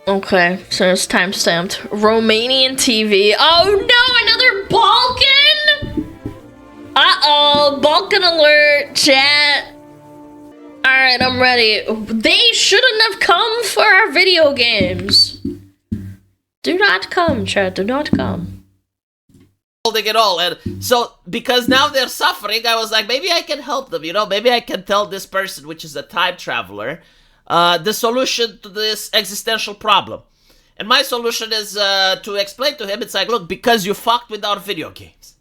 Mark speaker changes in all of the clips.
Speaker 1: Okay, so it's time stamped. Romanian TV. Oh no, another Balkan! Uh-oh, Balkan alert, chat. Alright, I'm ready. They shouldn't have come for our video games. Do not come, chat, do not come.
Speaker 2: Holding it all, and so, because now they're suffering, I was like, maybe I can help them, you know? Maybe I can tell this person, which is a time traveler, the solution to this existential problem. And my solution is to explain to him, it's like, look, because you fucked with our video games.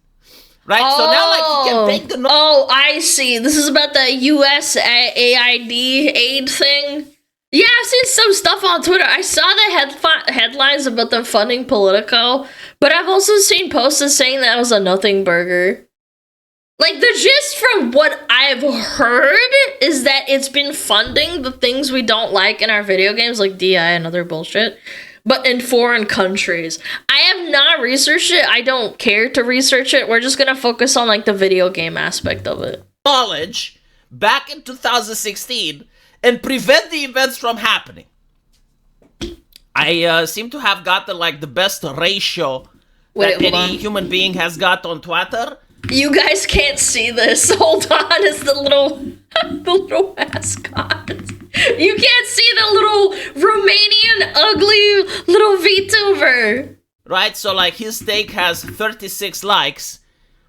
Speaker 2: Right?
Speaker 1: Oh,
Speaker 2: so now, like, he can take the...
Speaker 1: Oh, I see. This is about the USAID aid thing. Yeah, I've seen some stuff on Twitter. I saw the headlines about them funding Politico, but I've also seen posts saying that it was a nothing burger. Like, the gist from what I've heard is that it's been funding the things we don't like in our video games, like DI and other bullshit, but in foreign countries. I have not researched it. I don't care to research it. We're just gonna focus on, like, the video game aspect of it.
Speaker 2: Knowledge back in 2016 and prevent the events from happening. I seem to have gotten, like, the best ratio that any human being has got on Twitter.
Speaker 1: You guys can't see this. Hold on, it's the little mascot. You can't see the little Romanian ugly little VTuber.
Speaker 2: Right, so like his take has 36 likes,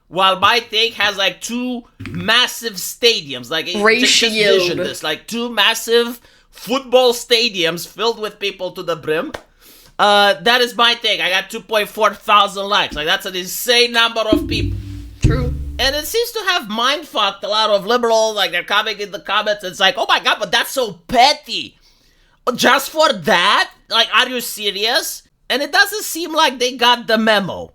Speaker 2: while my take has like 2 massive stadiums. Like just vision this, like 2 massive football stadiums filled with people to the brim. That is my take. I got 2.4 thousand likes. Like that's an insane number of people.
Speaker 1: True.
Speaker 2: And it seems to have mind-fucked a lot of liberals, like they're coming in the comments, it's like, oh my god, but that's so petty. Just for that? Like, are you serious? And it doesn't seem like they got the memo.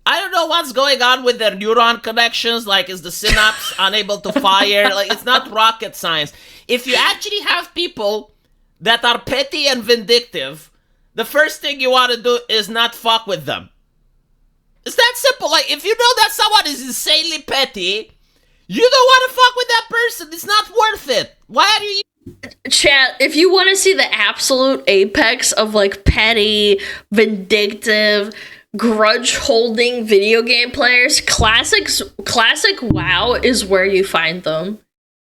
Speaker 2: I don't know what's going on with their neuron connections, like is the synapse unable to fire? Like, it's not rocket science. If you actually have people that are petty and vindictive, the first thing you want to do is not fuck with them. It's that simple. Like, if you know that someone is insanely petty, you don't want to fuck with that person. It's not worth it. Why are you...
Speaker 1: Chat, if you want to see the absolute apex of, like, petty, vindictive, grudge-holding video game players, classic WoW is where you find them.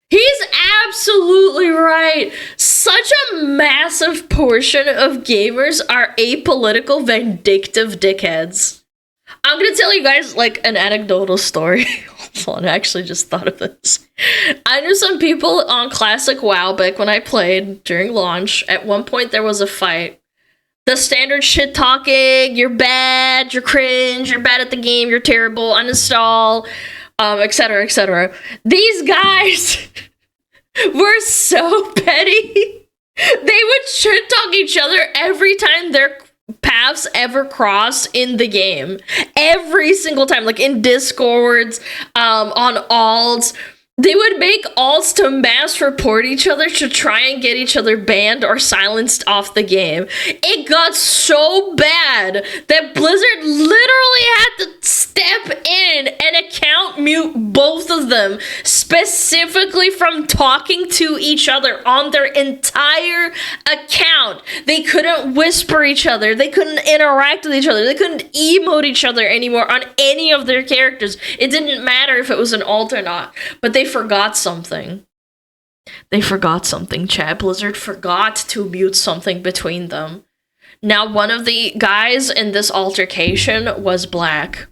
Speaker 1: He's absolutely right. Such a massive portion of gamers are apolitical, vindictive dickheads. I'm gonna tell you guys, like, an anecdotal story. Hold on, I actually just thought of this. I knew some people on Classic WoW back when I played during launch. At one point, there was a fight. The standard shit talking, you're bad, you're cringe, you're bad at the game, you're terrible, uninstall, etc., etc. These guys were so petty. They would shit talk each other every time their paths ever cross in the game. Every single time, like in Discords, on alts. They would make alts to mass report each other to try and get each other banned or silenced off the game. It got so bad that Blizzard literally had to step in and account mute both of them, specifically from talking to each other on their entire account. They couldn't whisper each other. They couldn't interact with each other. They couldn't emote each other anymore on any of their characters. It didn't matter if it was an alt or not, but they forgot something. They forgot something, chat. Blizzard forgot to mute something between them. Now, one of the guys in this altercation was black.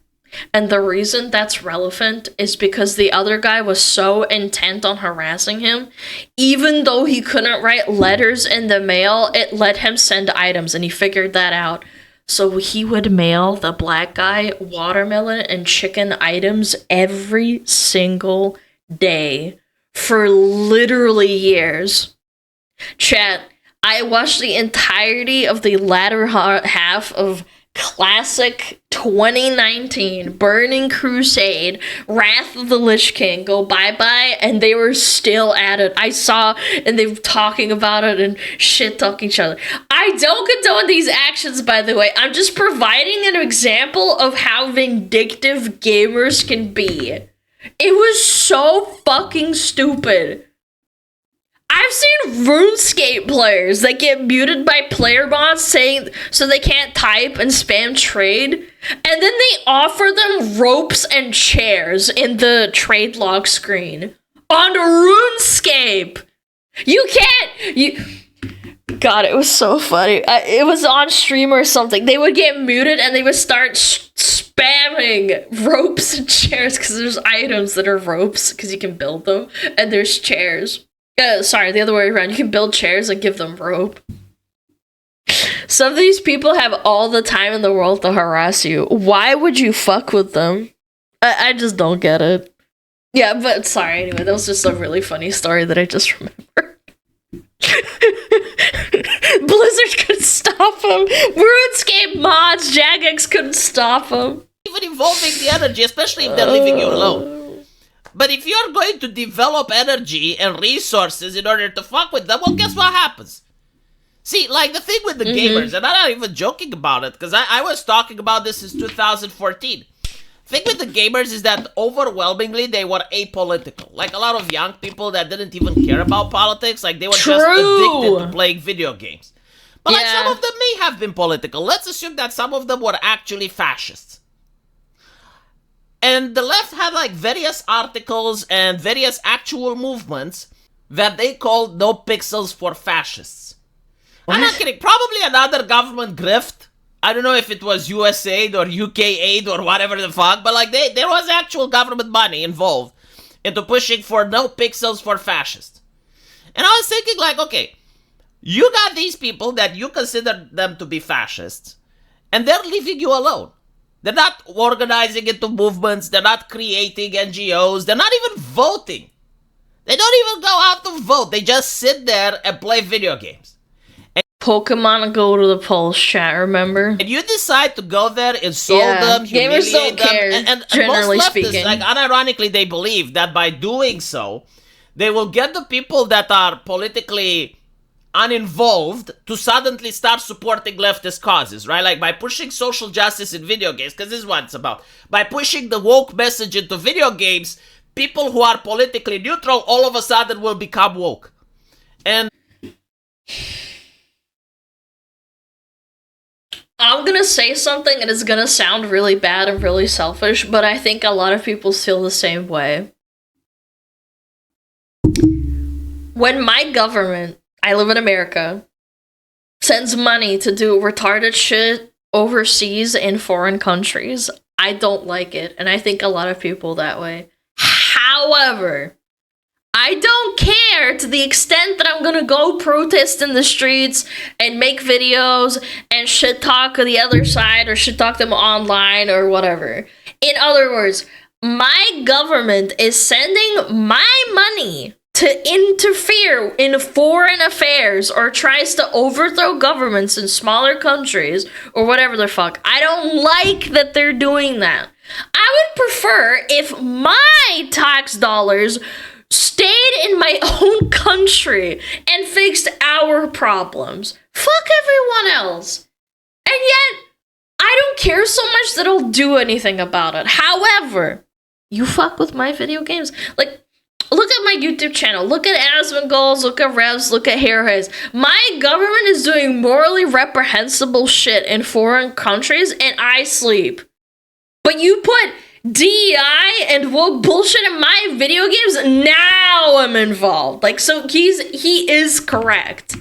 Speaker 1: And the reason that's relevant is because the other guy was so intent on harassing him, even though he couldn't write letters in the mail, it let him send items, and he figured that out. So he would mail the black guy watermelon and chicken items every single day for literally years. Chat, I watched the entirety of the latter half of Classic 2019 Burning Crusade Wrath of the Lich King go bye-bye, and they were still at it. I saw, and they were talking about it and shit-talking each other. I don't condone these actions, by the way. I'm just providing an example of how vindictive gamers can be. It was so fucking stupid. I've seen RuneScape players that get muted by player bots saying so they can't type and spam trade, and then they offer them ropes and chairs in the trade log screen on RuneScape. God, it was so funny. It was on stream or something. They would get muted and they would start spamming ropes and chairs because there's items that are ropes because you can build them, and there's chairs. Sorry, the other way around. You can build chairs and give them rope. Some of these people have all the time in the world to harass you. Why would you fuck with them? I just don't get it. Yeah, but sorry, anyway, that was just a really funny story that I just remembered. Blizzard couldn't stop him. RuneScape mods, Jagex couldn't stop him.
Speaker 2: Even involving the energy, especially if they're leaving you alone. But if you're going to develop energy and resources in order to fuck with them, well, guess what happens? See, like the thing with the gamers, and I'm not even joking about it, because I was talking about this since 2014. The thing with the gamers is that overwhelmingly they were apolitical. Like a lot of young people that didn't even care about politics, like they were just addicted to playing video games. But like some of them may have been political. Let's assume that some of them were actually fascists. And the left had like various articles and various actual movements that they called No Pixels for Fascists. What? I'm not kidding. Probably another government grift. I don't know if it was USAID or UK aid or whatever the fuck, but like there was actual government money involved into pushing for No Pixels for Fascists. And I was thinking like, okay, you got these people that you consider them to be fascists, and they're leaving you alone. They're not organizing into movements. They're not creating NGOs. They're not even voting. They don't even go out to vote. They just sit there and play video games. And
Speaker 1: Pokemon go to the polls chat, remember?
Speaker 2: And you decide to go there, insult them, humiliate
Speaker 1: gamers don't
Speaker 2: them.
Speaker 1: care,
Speaker 2: And
Speaker 1: generally
Speaker 2: most leftists,
Speaker 1: speaking.
Speaker 2: like unironically, they believe that by doing so, they will get the people that are politically uninvolved to suddenly start supporting leftist causes, right? Like by pushing social justice in video games, because this is what it's about. By pushing the woke message into video games, people who are politically neutral all of a sudden will become woke. And
Speaker 1: I'm gonna say something and it's gonna sound really bad and really selfish, but I think a lot of people feel the same way. When my government, I live in America, sends money to do retarded shit overseas in foreign countries, I don't like it, and I think a lot of people that way. However, I don't care to the extent that I'm gonna go protest in the streets and make videos and shit talk the other side or shit talk them online or whatever. In other words, my government is sending my money to interfere in foreign affairs or tries to overthrow governments in smaller countries or whatever the fuck. I don't like that they're doing that. I would prefer if my tax dollars stayed in my own country and fixed our problems. Fuck everyone else. And yet, I don't care so much that I'll do anything about it. However, you fuck with my video games. Like, look at my YouTube channel. Look at Asmongoals. Look at Revs. Look at Hairheads. My government is doing morally reprehensible shit in foreign countries, and I sleep. But you put DEI and woke bullshit in my video games, now I'm involved. Like, so he is correct.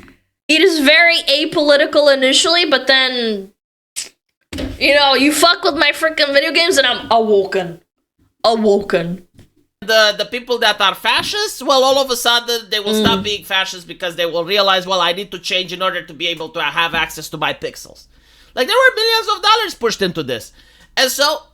Speaker 1: It is very apolitical initially, but then, you know, you fuck with my freaking video games and I'm awoken.
Speaker 2: The people that are fascists, well, all of a sudden they will stop being fascists because they will realize, well, I need to change in order to be able to have access to my pixels. Like, there were millions of dollars pushed into this. And so,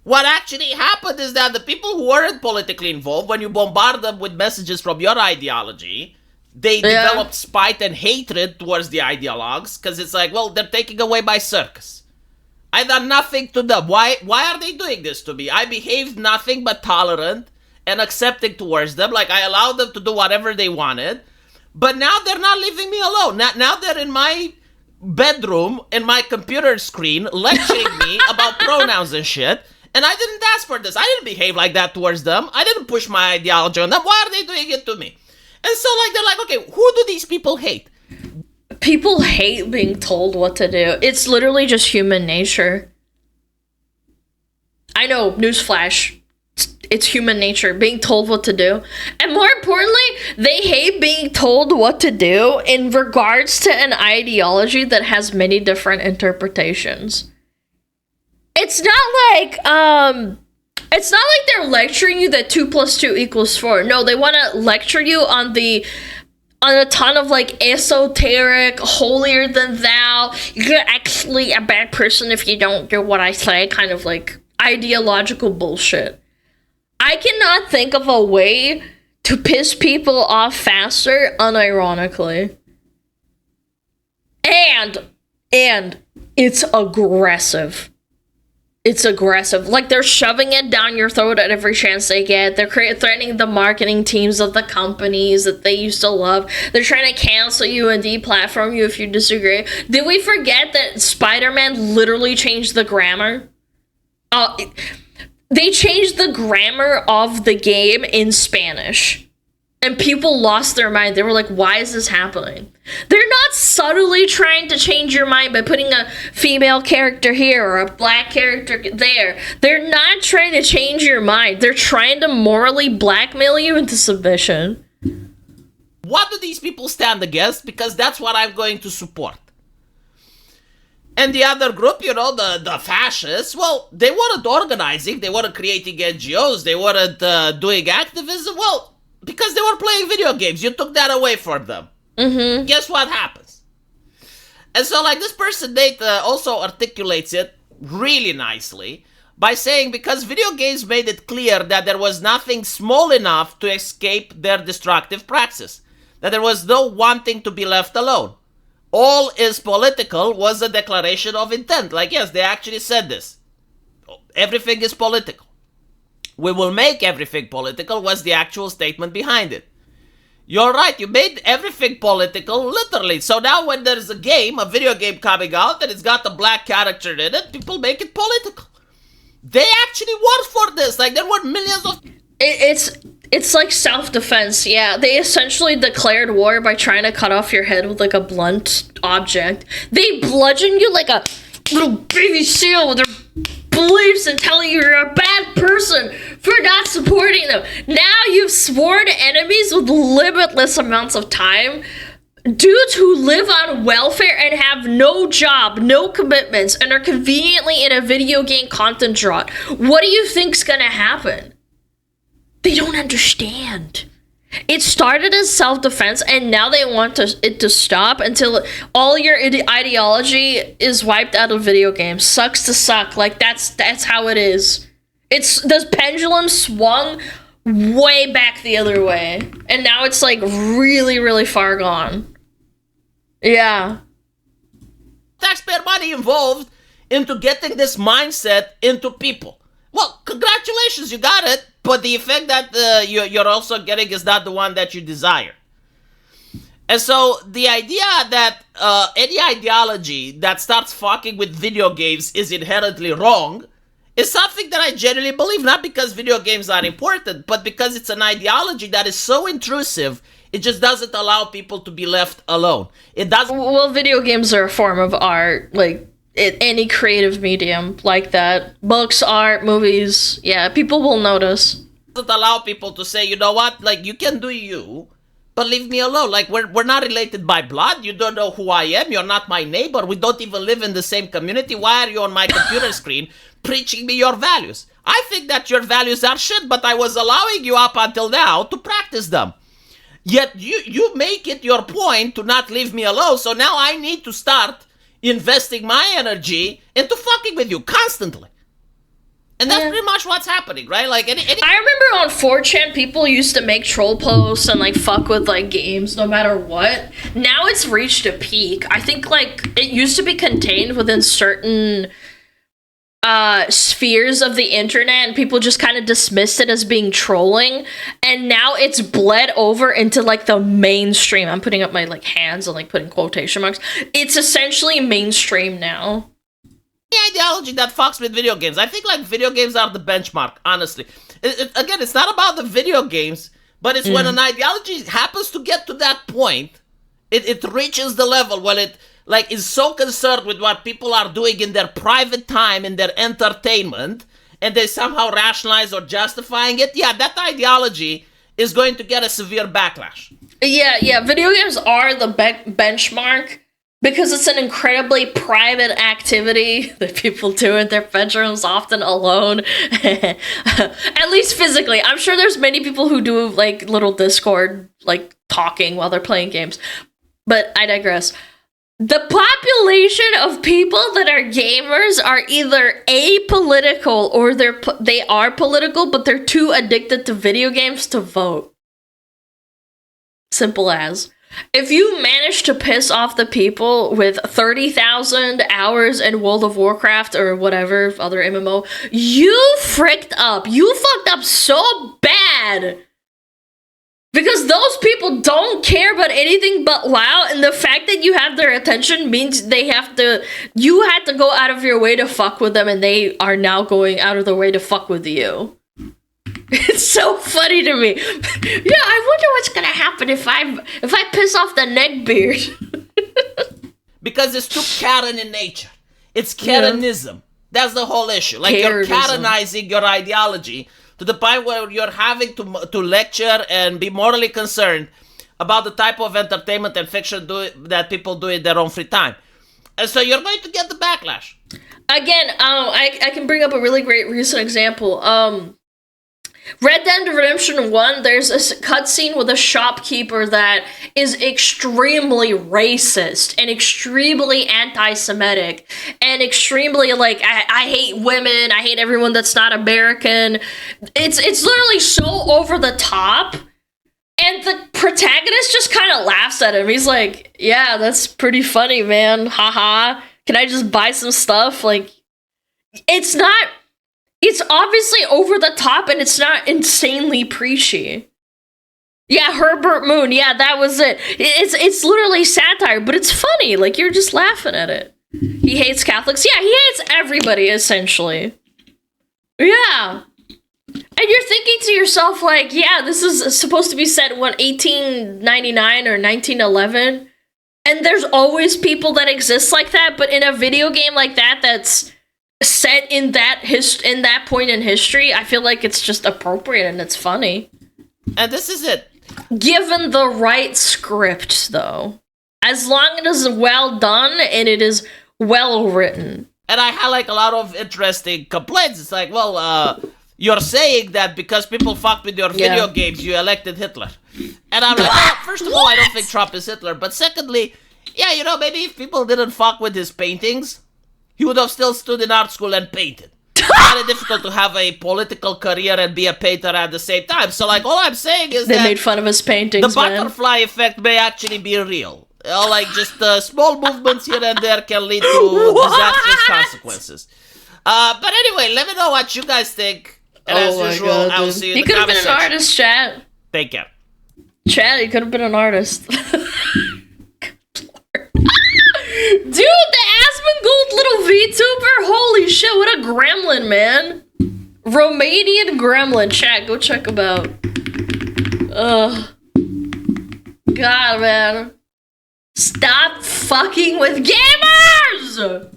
Speaker 2: what actually happened is that the people who weren't politically involved, when you bombard them with messages from your ideology, they developed spite and hatred towards the ideologues, because it's like, well, they're taking away my circus. I done nothing to them. Why are they doing this to me? I behaved nothing but tolerant and accepting towards them. Like, I allowed them to do whatever they wanted. But now they're not leaving me alone. Now they're in my bedroom, in my computer screen, lecturing me about pronouns and shit. And I didn't ask for this. I didn't behave like that towards them. I didn't push my ideology on them. Why are they doing it to me? And so, like, they're like, okay, who do these people hate?
Speaker 1: People hate being told what to do. It's literally just human nature. I know, newsflash. It's human nature, being told what to do. And more importantly, they hate being told what to do in regards to an ideology that has many different interpretations. It's not like they're lecturing you that 2 + 2 = 4. No, they want to lecture you on a ton of like esoteric, holier than thou, you're actually a bad person if you don't do what I say, kind of like ideological bullshit. I cannot think of a way to piss people off faster, unironically. And it's aggressive. It's aggressive. Like, they're shoving it down your throat at every chance they get. They're threatening the marketing teams of the companies that they used to love. They're trying to cancel you and deplatform you if you disagree. Did we forget that Spider-Man literally changed the grammar? They changed the grammar of the game in Spanish. And people lost their mind. They were like, why is this happening? They're not subtly trying to change your mind by putting a female character here or a black character there. They're not trying to change your mind. They're trying to morally blackmail you into submission.
Speaker 2: What do these people stand against? Because that's what I'm going to support. And the other group, the fascists, well, they weren't organizing, they weren't creating NGOs, they weren't doing activism, well, because they were playing video games. You took that away from them. Mm-hmm. Guess what happens? And so, like, this person, Nate, also articulates it really nicely by saying, because video games made it clear that there was nothing small enough to escape their destructive praxis, that there was no wanting to be left alone. All is political was a declaration of intent. Like, yes, they actually said this. Everything is political. We will make everything political was the actual statement behind it. You're right, you made everything political, literally. So now when there's a video game coming out, and it's got a black character in it, people make it political. They actually worked for this. Like, there were millions of...
Speaker 1: It's like self-defense, yeah. They essentially declared war by trying to cut off your head with, like, a blunt object. They bludgeon you like a little baby seal with their beliefs and tell you you're a bad person for not supporting them. Now you've sworn enemies with limitless amounts of time. Dudes who live on welfare and have no job, no commitments, and are conveniently in a video game content drought. What do you think's gonna happen? They don't understand. It started as self-defense, and now they want it to stop until all your ideology is wiped out of video games. Sucks to suck. Like, that's how it is. The pendulum swung way back the other way, and now it's, like, really, really far gone. Yeah.
Speaker 2: Taxpayer money involved into getting this mindset into people. Well, congratulations, you got it. But the effect that you're also getting is not the one that you desire. And so the idea that any ideology that starts fucking with video games is inherently wrong is something that I genuinely believe, not because video games are important, but because it's an ideology that is so intrusive, it just doesn't allow people to be left alone. It doesn't...
Speaker 1: Well, video games are a form of art, like... any creative medium like that. Books, art, movies, yeah, people will notice.
Speaker 2: Doesn't allow people to say, you know what, like, you can do you, but leave me alone. Like, we're not related by blood. You don't know who I am. You're not my neighbor. We don't even live in the same community. Why are you on my computer screen preaching me your values? I think that your values are shit, but I was allowing you up until now to practice them. Yet you make it your point to not leave me alone, so now I need to start investing my energy into fucking with you constantly. And that's pretty much what's happening, right? Like, I
Speaker 1: remember on 4chan, people used to make troll posts and, like, fuck with, like, games no matter what. Now it's reached a peak. I think, like, it used to be contained within certain spheres of the internet, and people just kind of dismissed it as being trolling. And now it's bled over into, like, the mainstream. I'm putting up my, like, hands and, like, putting quotation marks. It's essentially mainstream now.
Speaker 2: ideology that fucks with video games. I think like video games are the benchmark, honestly. Again, it's not about the video games, but it's when an ideology happens to get to that point, it reaches the level where it like is so concerned with what people are doing in their private time, in their entertainment, and they somehow rationalize or justifying it. Yeah, that ideology is going to get a severe backlash.
Speaker 1: Yeah, video games are the benchmark because it's an incredibly private activity that people do in their bedrooms, often alone. At least physically. I'm sure there's many people who do like little Discord, like talking while they're playing games. But I digress. The population of people that are gamers are either apolitical or they are political, but they're too addicted to video games to vote. Simple as. If you manage to piss off the people with 30,000 hours in World of Warcraft or whatever other MMO, you fricked up. You fucked up so bad. Because those people don't care about anything but WoW, and the fact that you have their attention means you had to go out of your way to fuck with them, and they are now going out of their way to fuck with you. It's so funny to me. Yeah, I wonder what's gonna happen if I piss off the neckbeard.
Speaker 2: Because it's too Karen in nature. It's Karenism. Yeah. That's the whole issue. Like you're Karenizing your ideology to the point where you're having to lecture and be morally concerned about the type of entertainment and fiction that people do in their own free time. And so you're going to get the backlash.
Speaker 1: Again, I can bring up a really great recent example. Red Dead Redemption 1, there's a cutscene with a shopkeeper that is extremely racist and extremely anti-Semitic and extremely like, I hate women, I hate everyone that's not American. It's literally so over the top, and the protagonist just kind of laughs at him. He's like, yeah, that's pretty funny, man, haha. Can I just buy some stuff? Like, it's obviously over the top, and it's not insanely preachy. Yeah, Herbert Moon, yeah, that was it. It's literally satire, but it's funny. Like, you're just laughing at it. He hates Catholics. Yeah, he hates everybody, essentially. Yeah. And you're thinking to yourself, like, yeah, this is supposed to be set in, 1899 or 1911? And there's always people that exist like that, but in a video game like that that's set in that point in history, I feel like it's just appropriate and it's funny.
Speaker 2: And this is it.
Speaker 1: Given the right script, though. As long as it is well done and it is well written.
Speaker 2: And I had like a lot of interesting complaints. It's like, well, you're saying that because people fucked with your video games, you elected Hitler. And I'm like, well, first of all, I don't think Trump is Hitler. But secondly, yeah, you know, maybe if people didn't fuck with his paintings, he would have still stood in art school and painted. It's kind of difficult to have a political career and be a painter at the same time. So, like, all I'm saying is
Speaker 1: they made fun of his paintings,
Speaker 2: the butterfly effect may actually be real. Like, just small movements here and there can lead to disastrous consequences. But anyway, let me know what you guys think. And as usual, God, I will see you in the comment section.
Speaker 1: You could have been an artist, chat.
Speaker 2: Take care.
Speaker 1: Chat, you could have been an artist. Dude, the Asmongold little VTuber? Holy shit, what a gremlin, man. Romanian gremlin. Chat, go check him out. Ugh. God, man. Stop fucking with gamers!